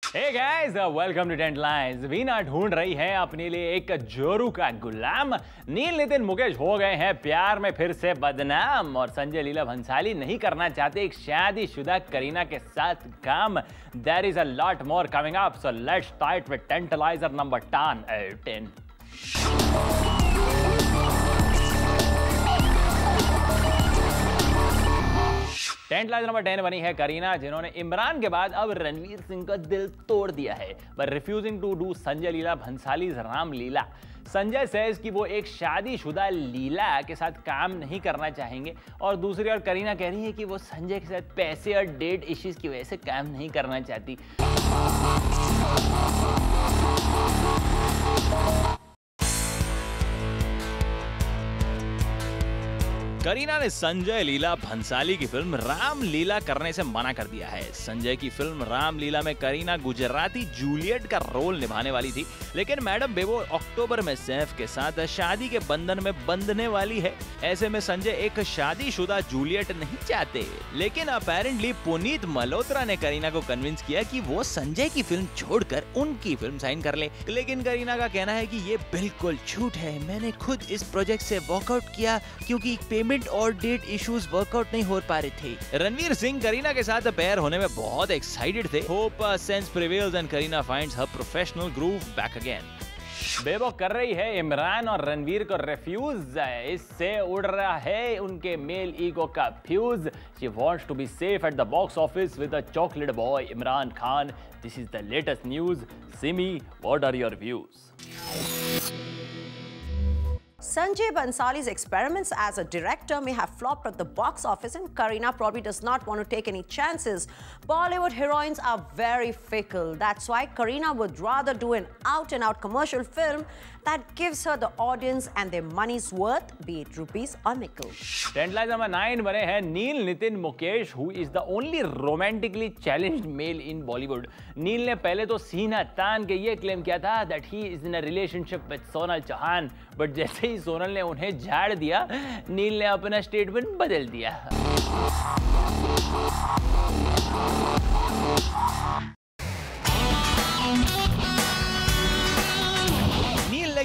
Hey guys, welcome to Tent Lines. Veena ढूंढ रही है अपने लिए एक जोरू का गुलाम। नील नितिन मुकेश हो गए हैं प्यार में फिर से बदनाम और संजय लीला भंसाली नहीं करना चाहते एक शादीशुदा करीना के साथ काम। There is a lot more coming up, so let's start with Tantalizer number 10. टेंटलाइजर number 10 बनी है करीना, जिन्होंने इमरान के बाद अब रणवीर सिंह का दिल तोड़ दिया है पर refusing to do Sanjay Leela Bhansali Ramleela. Sanjay says कि वो एक शादीशुदा लीला के साथ काम नहीं करना चाहेंगे और दूसरी ओर करीना कह रही है कि वो संजय के साथ पैसे और डेट इश्यूज की वजह से काम नहीं करना चाहती। करीना ने संजय लीला भंसाली की फिल्म रामलीला करने से मना कर दिया है। संजय की फिल्म रामलीला में करीना गुजराती जूलियट का रोल निभाने वाली थी, लेकिन मैडम बेबो अक्टूबर में सैफ के साथ शादी के बंधन में बंधने वाली है। ऐसे में संजय एक शादीशुदा जूलियट नहीं चाहते, लेकिन अपेरेंटली पुनीत मल्होत्रा ने करीना को कन्विंस किया कि वो संजय की फिल्म छोड़कर उनकी फिल्म साइन कर ले। लेकिन करीना का कहना है कि ये बिल्कुल झूठ है, मैंने खुद इस प्रोजेक्ट से वॉकआउट किया क्योंकि पेमेंट और डेट इश्यूज वर्कआउट नहीं हो पा रहे थे। रणवीर सिंह करीना के साथ पेयर होने में बहुत एक्साइटेड थे। Hope sense prevails and Kareena finds her professional groove back again. Bebo कर रही है इमरान और रणवीर को रिफ्यूज, इससे उड़ रहा है उनके मेल ईगो का fuse. She wants to be safe at the box office with the chocolate boy Imran Khan. This is the latest news. Simi, what are your views? Sanjay Bhansali's experiments as a director may have flopped at the box office, and Kareena probably does not want to take any chances. Bollywood heroines are very fickle. That's why Kareena would rather do an out-and-out commercial film that gives her the audience and their money's worth, be it rupees or nickel. Tantalizer number 9 बने हैं नील Nitin Mukesh, who is the only romantically challenged male in Bollywood. नील ने पहले तो सीना तान के ये claim किया था that he is in a relationship with Sonal Chauhan, but जैसे ही सोनल ने उन्हें झाड़ दिया, नील ने अपना स्टेटमेंट बदल दिया।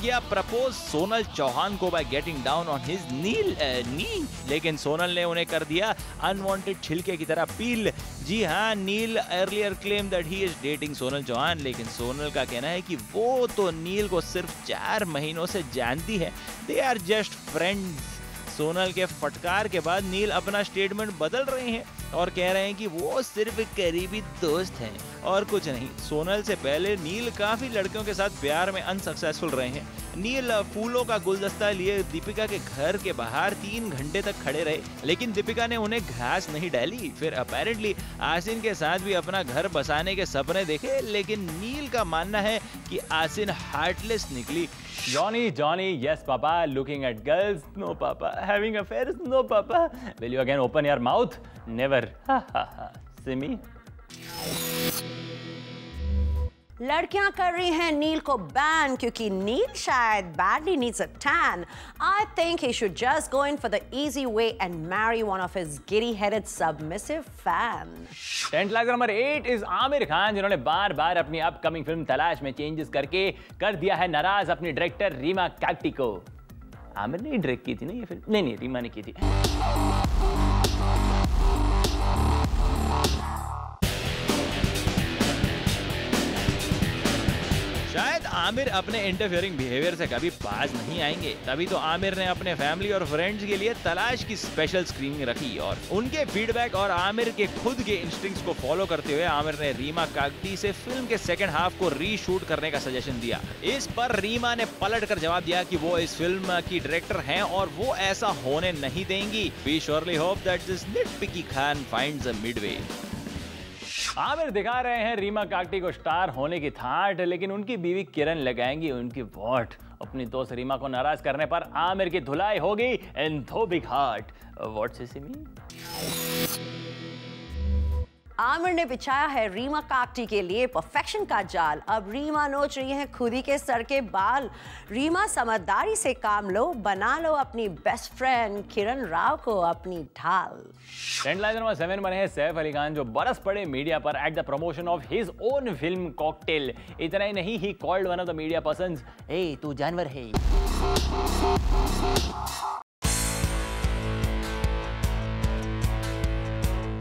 किया प्रपोज सोनल चौहान को by getting down on his knee, लेकिन सोनल ने उन्हें कर दिया अनवांटेड छिलके की तरह पील। जी हाँ, Neil earlier claim that he is dating Sonal Chauhan, लेकिन सोनल का कहना है कि वो तो नील को सिर्फ 4 महीनों से जानती है, they are just friends. Sonal के फटकार के बाद नील अपना स्टेटमेंट बदल रहे हैं और कह रहे हैं कि वो सिर्फ करीबी दोस्त हैं और कुछ नहीं। सोनल से पहले नील काफी लड़कियों के साथ प्यार में अनसक्सेसफुल रहे हैं। नील फूलों का गुलदस्ता लिए दीपिका के घर के बाहर 3 घंटे तक खड़े रहे, लेकिन दीपिका ने उन्हें घास नहीं डाली। फिर अपेरेंटली आसिन के साथ भी अपना घर बसाने के सपने देखे, लेकिन नील का मानना है कि आसिन हार्टलेस निकली। Johnny, yes papa, looking at girls, no papa, having affairs, no papa, will you again open your mouth? Never. Simi? लड़कियां कर रही हैं नील को बैन क्योंकि नील शायद badly needs a tan. I think he should just go in for the easy way and marry one of his giddy-headed submissive fans. Tantalizer number 8 is Aamir Khan, जिन्होंने बार-बार अपनी अपकमिंग फिल्म तलाश में चेंजेस करके कर दिया है नाराज अपनी डायरेक्टर रीमा कागटी को। आमिर ने डायरेक्ट की थी ना ये फिल्म? नहीं, रीमा ने की थी। शायद आमिर अपने इंटरफियरिंग बिहेवियर से कभी पास नहीं आएंगे, तभी तो आमिर ने अपने फैमिली और फ्रेंड्स के लिए तलाश की स्पेशल स्क्रीनिंग रखी और उनके फीडबैक और आमिर के खुद के इंस्टिंक्ट्स को फॉलो करते हुए आमिर ने रीमा कागटी से फिल्म के सेकंड हाफ को रीशूट करने का सजेशन दिया। इस पर रीमा ने पलट कर जवाब दिया कि वो इस फिल्म की डायरेक्टर हैं और वो ऐसा होने नहीं देंगी। We surely hope that this nitpicky Khan finds a midway. Aamir दिखा रहे हैं रीमा कागटी को स्टार होने की ठाठ, लेकिन उनकी बीवी किरण लगाएंगी उनकी वोट। अपनी दोस्त रीमा को नाराज करने पर आमिर की धुलाई होगी इन 2 big heart. What say Simi? Aamir ने बिछाया है रीमा काकटी के लिए परफेक्शन का जाल। अब रीमा नोच रही है खुद ही के सर के बाल। रीमा समझदारी से काम लो, बना लो अपनी बेस्ट फ्रेंड किरण राव को अपनी ढाल। ट्रेंड लाइन नंबर 7 बने हैं सैफ अली खान, जो बरस पड़े मीडिया पर at the promotion of his own film Cocktail. इतना ही नहीं, he called one of the media persons, ए तू जानवर है।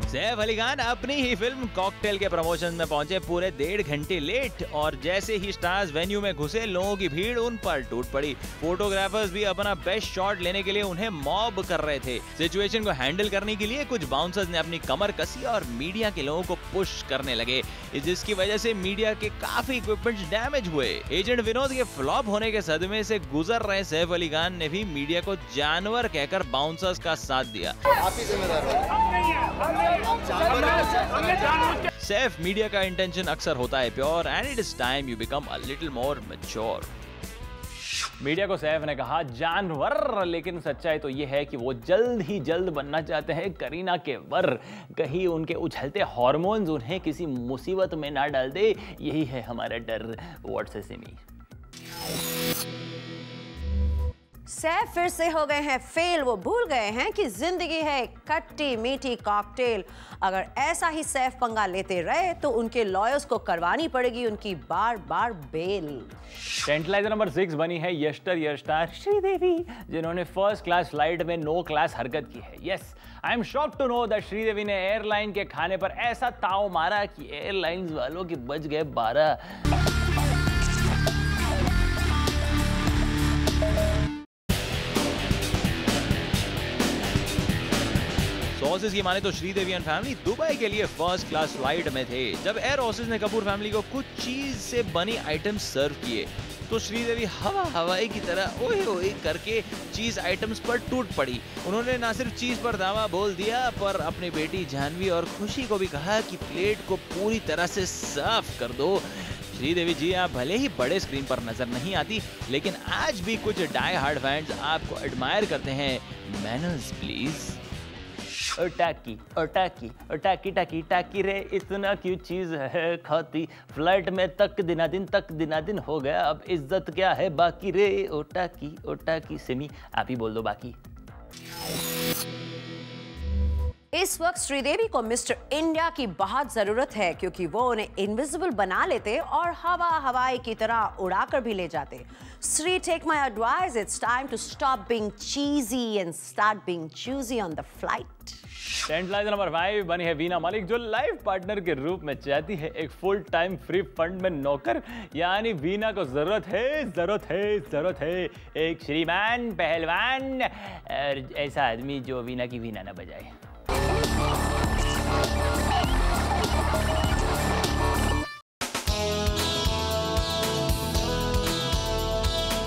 सैफ अली खान अपनी ही फिल्म कॉकटेल के प्रमोशन में पहुंचे पूरे 1.5 घंटे लेट, और जैसे ही स्टार्स वेन्यू में घुसे लोगों की भीड़ उन पर टूट पड़ी। फोटोग्राफर्स भी अपना बेस्ट शॉट लेने के लिए उन्हें मॉब कर रहे थे। सिचुएशन को हैंडल करने के लिए कुछ बाउंसर्स ने अपनी कमर कसी और मीडिया के लोगों को पुश करने लगे, जिसकी वजह से मीडिया के काफी इक्विपमेंट्स डैमेज हुए। एजेंट विनोद के फ्लॉप होने के सदमे से गुजर रहे सैफ अली खान ने भी मीडिया को जानवर कहकर बाउंसर्स का साथ दिया। सैफ, मीडिया का इंटेंशन अक्सर होता है pure, and it is time you become a little more mature. Media को सैफ ने कहा जानवर, लेकिन सच्चाई तो ये है कि वो जल्द ही जल्द बनना चाहते हैं करीना के वर। कहीं उनके उछलते हार्मोन्स उन्हें किसी मुसीबत में ना डाल दे, यही है हमारा डर। व्हाट्स से सिमी। सैफ फिर से हो गए हैं फेल। वो भूल गए हैं कि जिंदगी है एक खट्टी मीठी कॉकटेल। अगर ऐसा ही सैफ पंगा लेते रहे तो उनके लॉयर्स को करवानी पड़ेगी उनकी बार बार बेल। टेंटलाइजर नंबर 6 बनी है यस्टर श्रीदेवी, जिन्होंने फर्स्ट क्लास फ्लाइट में नो क्लास हरकत की है। Yes, I am shocked to know that Sridevi ने एयरलाइन के खाने पर ऐसा ताव मारा कि एयरलाइंस वालों के बच गए 12। सोर्सेज की माने तो श्रीदेवी एंड फैमिली दुबई के लिए फर्स्ट क्लास फ्लाइट में थे। जब एयर होस्टेस ने कपूर फैमिली को कुछ चीज से बनी आइटम्स सर्व किए तो श्रीदेवी हवाई की तरह ओए ओए करके चीज आइटम्स पर टूट पड़ी। उन्होंने ना सिर्फ चीज पर दावा बोल दिया, पर अपनी बेटी जानवी और खुशी को भी कहा कि प्लेट को पूरी तरह से साफ कर दो। श्रीदेवी जी, आप भले ही बड़े स्क्रीन पर नजर नहीं आती, लेकिन आज भी कुछ डाई हार्ड फैंस आपको एडमायर करते हैं। Manners please. टाकी टाकी रे, इतना क्यों चीज है खाती, फ्लाइट में तक दिना दिन हो गया, अब इज्जत क्या है बाकी रे। ओ टाकी सिमी, आप ही बोल दो बाकी। इस वक्त श्रीदेवी को मिस्टर इंडिया की बहुत जरूरत है, क्योंकि वो उन्हें इनविजिबल बना लेते और हवाई की तरह उड़ाकर भी ले जाते। Sri, take my advice. It's time to stop being cheesy and start being choosy on the flight. Tantaliser number 5 बनी है वीना मलिक, जो लाइफ पार्टनर के रूप में चाहती है एक फुल टाइम फ्री फंड में नौकर। यानी वीना को जरूरत है एक श्रीमान पहलवान और ऐसा आदमी जो वीना की वीना न बजाए।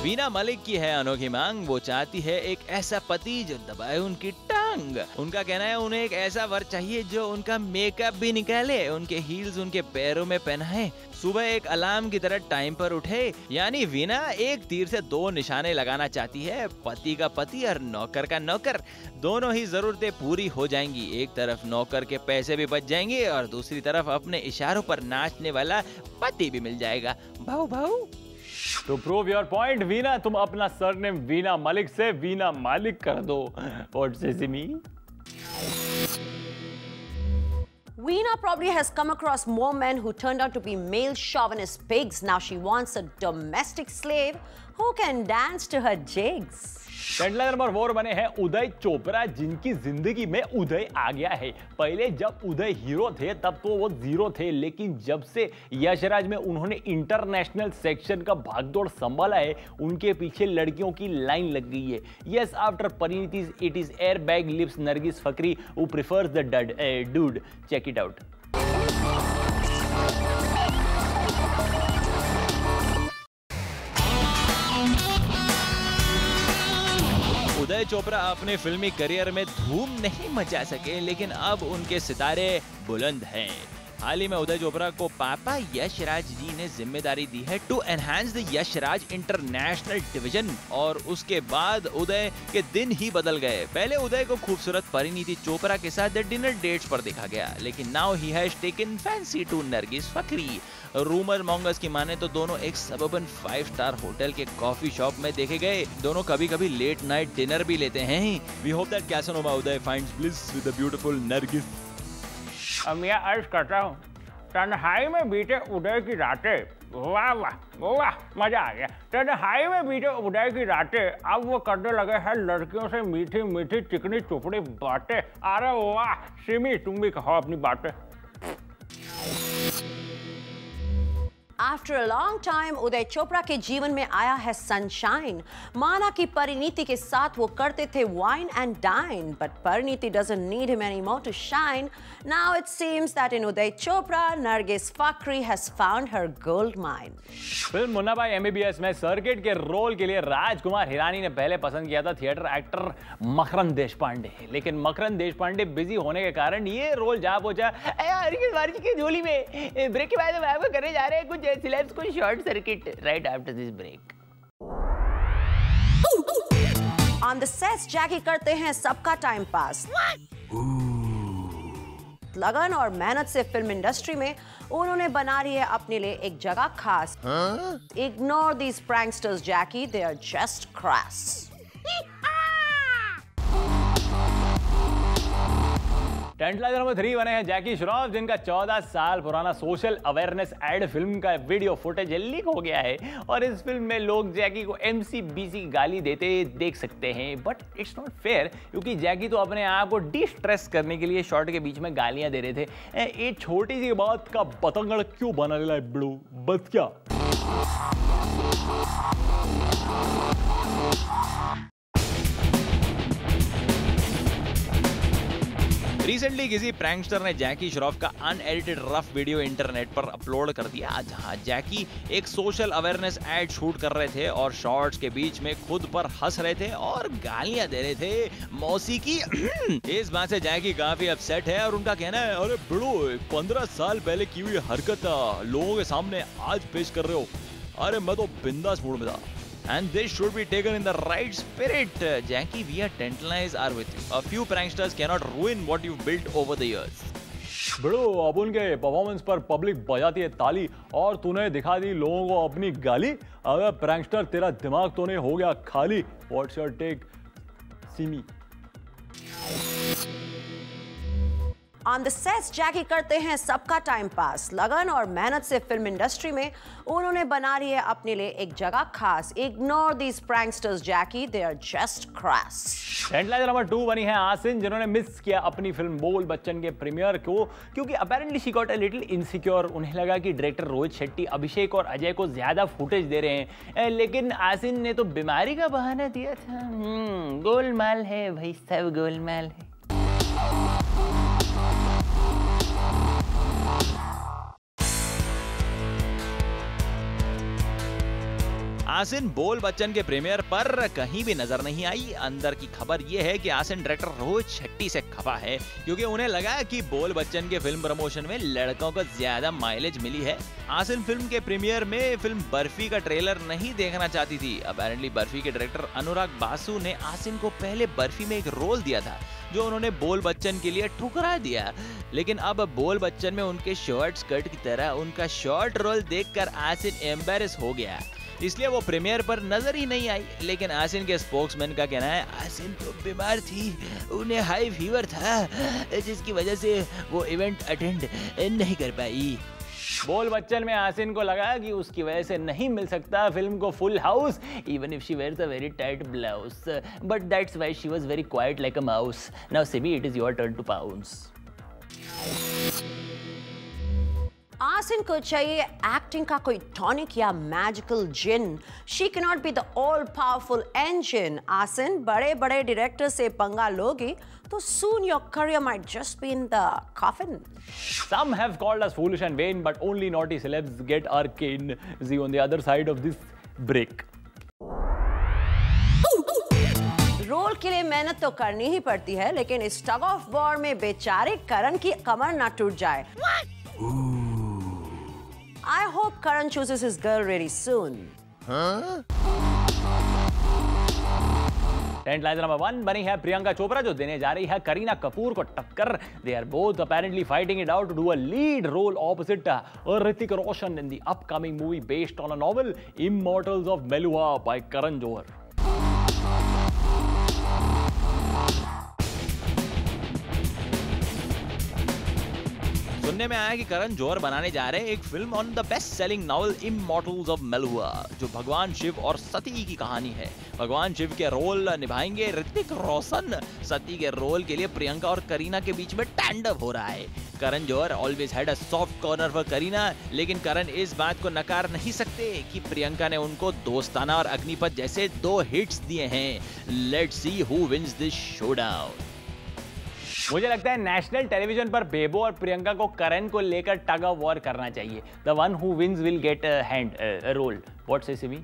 वीना मलिक की है अनोखी मांग। वो चाहती है एक ऐसा पति जो दबाए उनकी टांग। उनका कहना है उन्हें एक ऐसा वर चाहिए जो उनका मेकअप भी निकाले, उनके हील्स उनके पैरों में पहनाए, सुबह एक अलार्म की तरह टाइम पर उठे। यानी वीना एक तीर से 2 निशाने लगाना चाहती है, पति का पति और नौकर का नौकर। दोनों ही जरूरतें पूरी हो जाएंगी। एक तरफ नौकर के पैसे भी बच जाएंगे और दूसरी तरफ अपने इशारों पर नाचने वाला पति भी मिल जाएगा। भाऊ भाऊ। तो प्रूव योर पॉइंट वीना, तुम अपना सरनेम वीना मलिक से वीना मालिक कर दो। What say Simi? Veena probably has come across more men who turned out to be male chauvinist pigs. Now she wants a domestic slave who can dance to her jigs. Tantaliser number 4 बने हैं उदय चोपड़ा, जिनकी जिंदगी में उदय आ गया है। पहले जब उदय hero थे तब तो वो जीरो थे, लेकिन जब से यशराज में उन्होंने इंटरनेशनल सेक्शन का भागदौड़ संभाला है, उनके पीछे लड़कियों की लाइन लग गई है। Yes, after Parineeti it is air bag lips Nargis Fakhri who prefers the dude. Check it out. Uday Chopra अपने फिल्मी करियर में धूम नहीं मचा सके, लेकिन अब उनके सितारे बुलंद हैं। हाल ही में उदय चोपड़ा को पापा यश राज जी ने जिम्मेदारी दी है to enhance the Yash Raj international division, और उसके बाद उदय के दिन ही बदल गए। पहले उदय को खूबसूरत परिणीति चोपड़ा के साथ डिनर डेट्स पर देखा गया, लेकिन now he has taken fancy to Nargis Fakhri. Rumour mongers की माने तो दोनों एक सबर्बन 5 स्टार होटल के कॉफी शॉप में देखे गए। दोनों कभी कभी लेट नाइट डिनर भी लेते हैं। We hope that Casanova Uday finds bliss with the beautiful Nargis. अब मैं अर्ज करता हूँ, तन्हाई में बीते उदय की रातें, वाह वाह वाह, मजा आ गया। तन्हाई में बीते उदय की रातें, अब वो करने लगे हैं लड़कियों से मीठी मीठी चिकनी चुपड़ी बातें। अरे वाह सिमी, तुम भी कहो अपनी बातें। After a long time, Uday Chopra के जीवन में आया है सनशाइन। माना कि परिणीति के साथ वो करते थे wine and dine, but Parineeti doesn't need him anymore to shine. Now it seems that in Uday Chopra, Nargis Fakhri has found her gold mine. Film Munna भाई MBBS में सर्किट के रोल के लिए राजकुमार हिरानी ने पहले पसंद किया था थिएटर एक्टर मकरंद देशपांडे, लेकिन मकरंद देशपांडे बिजी होने के कारण ये रोल जा पहुंचा की झोली में। ब्रेक के बाद हम आपको करने जा रहे हैं कुछ सिलेब्स को short circuit right after this break. On the sets, Jackie करते हैं सबका टाइम पास। लगन और मेहनत से फिल्म इंडस्ट्री में उन्होंने बना रही है अपने लिए एक जगह खास। Ignore these pranksters, Jackie. They are just crass. Tantaliser number 3 बने हैं जैकी श्रॉफ, जिनका 14 साल पुराना सोशल अवेयरनेस एड फिल्म का वीडियो फुटेज लीक हो गया है, और इस फिल्म में लोग जैकी को MCBC गाली देते देख सकते हैं। बट इट्स नॉट फेयर, क्योंकि जैकी तो अपने आप को डिस्ट्रेस करने के लिए शॉर्ट के बीच में गालियां दे रहे थे। ये छोटी सी बात का बतंगड़ क्यों बना लेला है ब्लू बत क्या? रिसेंटली किसी प्रैंकस्टर ने जैकी श्रॉफ का अनएडिटेड रफ वीडियो इंटरनेट पर अपलोड कर दिया, जहां जैकी एक सोशल अवेयरनेस एड शूट कर रहे थे और शॉर्ट्स के बीच में खुद पर हंस रहे थे और गालियां दे रहे थे मौसीकी। इस बात से जैकी काफी अपसेट है और उनका कहना है, अरे ब्रो 15 साल पहले की हुई हरकत लोगों के सामने आज पेश कर रहे हो। अरे मैं तो बिंदास मूड में था। And this should be taken in the right spirit. Jackie, we are tantalized are with you. A few pranksters cannot ruin what you've built over the years. Bro, अब उनके परफॉर्मेंस पर पब्लिक बजाती है ताली और तूने दिखा दी लोगों को अपनी गाली। अगर प्रैंकस्टर तेरा दिमाग तो नहीं हो गया खाली? What's your take, Simi? On the sets, Jackie करते हैं सबका टाइम पास। लगन और मेहनत से फिल्म इंडस्ट्री में उन्होंने बना रही है अपने लिए एक जगह खास। Ignore these pranksters, Jackie. They are just crass. Tantaliser number 2 बनी है आसिन, जिन्होंने मिस किया अपनी फिल्म बोल बच्चन के प्रीमियर को, क्योंकि apparently she got a little insecure. उन्हें लगा कि डायरेक्टर रोहित शेट्टी अभिषेक और अजय को ज्यादा फुटेज दे रहे हैं, लेकिन आसिन ने तो बीमारी का बहाना दिया था। गोलमाल है भाई, सब गोलमाल है। आसिन बोल बच्चन के प्रीमियर पर कहीं भी नजर नहीं आई। अंदर की खबर यह है कि आसिन डायरेक्टर रोहित शेट्टी से खफा है, क्योंकि उन्हें लगा कि बोल बच्चन के फिल्म प्रमोशन में लड़कों को ज्यादा माइलेज मिली है। आसिन फिल्म के प्रीमियर में फिल्म बर्फी का ट्रेलर नहीं देखना चाहती थी। अपेरेंटली बर्फी के डायरेक्टर अनुराग बासु ने आसिन को पहले बर्फी में एक रोल दिया था, जो उन्होंने बोल बच्चन के लिए ठुकरा दिया। लेकिन अब बोल बच्चन में उनके शॉर्ट स्कर्ट की तरह उनका शॉर्ट रोल देखकर आसिन एम्बेरस हो गया, इसलिए वो प्रीमियर पर नजर ही नहीं आई। लेकिन आसिन के स्पोक्समैन का कहना है, आसिन तो बीमार थी, उन्हें हाई फीवर था, जिसकी वजह से वो इवेंट अटेंड नहीं कर पाई। बोल बच्चन में आसिन को लगा कि उसकी वजह से नहीं मिल सकता फिल्म को full house, even if she wears a very tight blouse, but that's why she was very quiet like a mouse. Now Simi, it is your turn to pounce. Asin को चाहिए एक्टिंग का कोई टॉनिक या मैजिकल जिन। She can not be the all powerful engine. Asin, बड़े बड़े director से पंगा लोगी तो soon your career might just be in the coffin. Some have called us foolish and vain, but only naughty celebs get arcane. See on the other side of this break. Role के लिए मेहनत तो करनी ही पड़ती है, लेकिन इस tug of war में बेचारे करण की कमर ना टूट जाए। I hope Karan chooses his girl really soon. Tantaliser number 1 बनी है प्रियंका चोपड़ा, जो देने जा रही है करीना कपूर को टक्कर. They are both apparently fighting it out to do a lead role opposite Hrithik Roshan in the upcoming movie based on a novel, Immortals of Meluha by Karan Johar. सुनने में आया कि करण जौहर बनाने जा रहे हैं एक film on the best selling novel Immortals of Meluha, जो भगवान शिव और सती की कहानी है. भगवान शिव के रोल निभाएंगे ऋतिक रोशन. सती के रोल के लिए प्रियंका और करीना के बीच में टैंडअप हो रहा है. Karan Johar always had a soft corner for Kareena, लेकिन करण इस बात को नकार नहीं सकते कि प्रियंका ने उनको दोस्ताना और अग्निपथ जैसे 2 हिट्स दिए हैं. Let's see who wins this showdown. मुझे लगता है नेशनल टेलीविजन पर बेबो और प्रियंका को करण को लेकर टग ऑफ वॉर करना चाहिए. The one who wins will get hand role. What say Simi?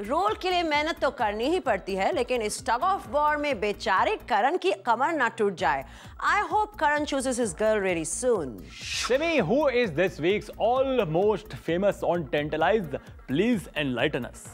Role के लिए मेहनत तो करनी ही पड़ती है, लेकिन इस टग ऑफ वॉर में बेचारे करण की कमर ना टूट जाए. I hope Karan chooses his girl really soon. Simi, who is this week's almost famous on Tantalized? Please enlighten us.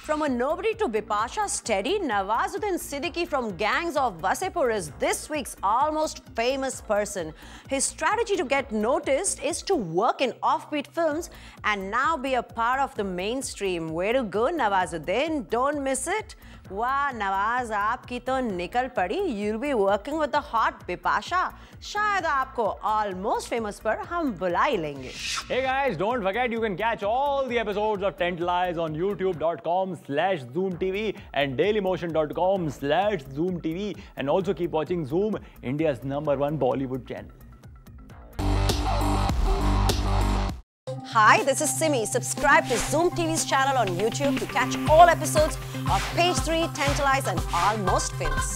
From a nobody to Bipasha steady, Nawazuddin Siddiqui from Gangs of Wasseypur is this week's almost famous person. His strategy to get noticed is to work in offbeat films and now be a part of the mainstream. Way to go, Nawazuddin. Don't miss it. वाह नवाज, आपकी तो निकल पड़ी. You'll be working with the hot Bipasha. शायद आपको almost famous पर हम बुला ही लेंगे. Hey guys, don't forget you can catch all the episodes of Tantalize on youtube.com/ZoomTV and dailymotion.com/ZoomTV, and also keep watching Zoom, India's #1 Bollywood channel. Hi, this is Simi. Subscribe to Zoom TV's channel on YouTube to catch all episodes of Page 3, Tantalize, and Almost Famous.